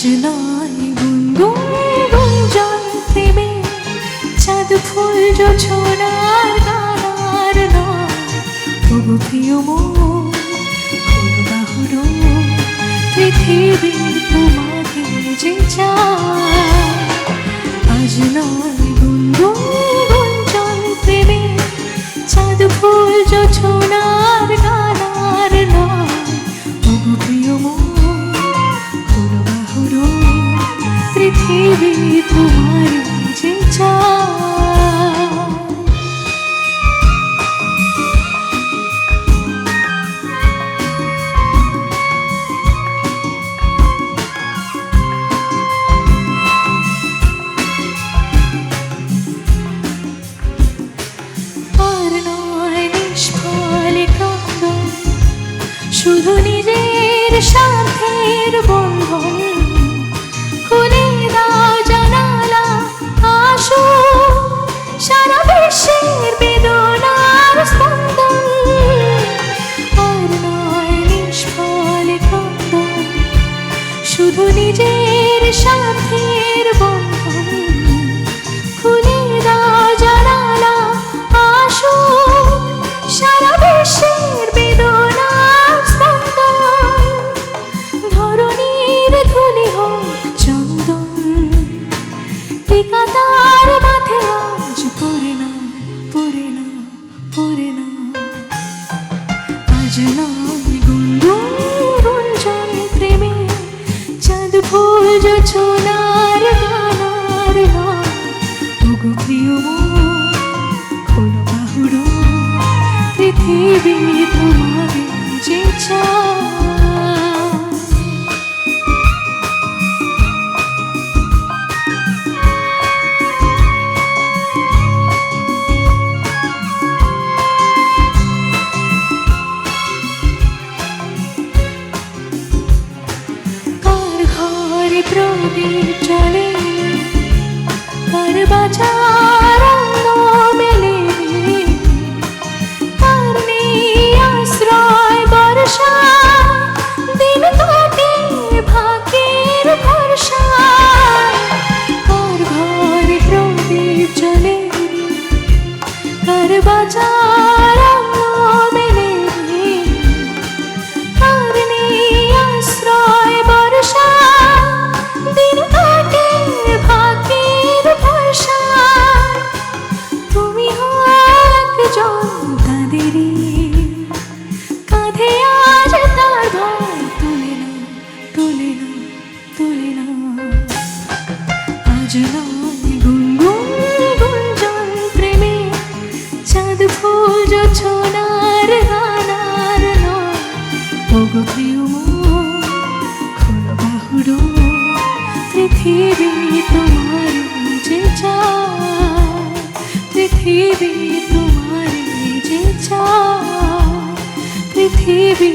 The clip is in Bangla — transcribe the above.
আজ নয় গুনগুন গুঞ্জন প্রেমে চাঁদ ফুল জোছনার গানার নয় তবু প্রিয় মন হলো বাহুর পৃথিবী তোমাকে যে চায় আজ নয় গুনগুন গুঞ্জন প্রেমে চাঁদ ফুল জোছনার গানার নয় তবু প্রিয় মন পৃথিবী তোমার যে আর নয় নিষ্ফল ক্রন্দন শুধু নিজের স্বার্থের বন্ধন খুলে দাও জানালা আসো সারা বিশ্বের বেদনার স্পন্দন আর নয় নিষ্ফল ক্রন্দন শুধু নিজের স্বার্থের বন্ধন খুলে দাও জানালা আসো সারা বিশ্বের বেদনার স্পন্দন ধরণীর ধুলি হোক তার মাথে আজ পড়ে না পড়ে না পড়ে না আজ নয় গুনগুন গুঞ্জন প্রেমে চাঁদ ফুল জোছনার গানার নয় ওগো প্রিয় মন খোলো বাহুর পৃথিবী তোমারে যে চায় প্রদীপ জ্বলে কার বাজার মেলে কার নেই আশ্রয় বর্ষা দিন কাটে ভাগ্যের ভরসা কার ঘরে প্রদীপ জ্বলে কার বাজার মেলে কার নেই আশ্রয় বর্ষা দিন কাটে ভাগ্যের ভরসা তুমি একজন তাদেরই কাঁধে আজ তার ভয় তুলে না তুলে না তুলে না আজ নয় গুনগুন গুঞ্জন প্রেমে চাঁদ ফুল জোছনার গানার নয় ওগো প্রিয় মন খোলো বাহুর পৃথিবী তোমার যে চায় পৃথিবী তোমার যে চায় পৃথিবী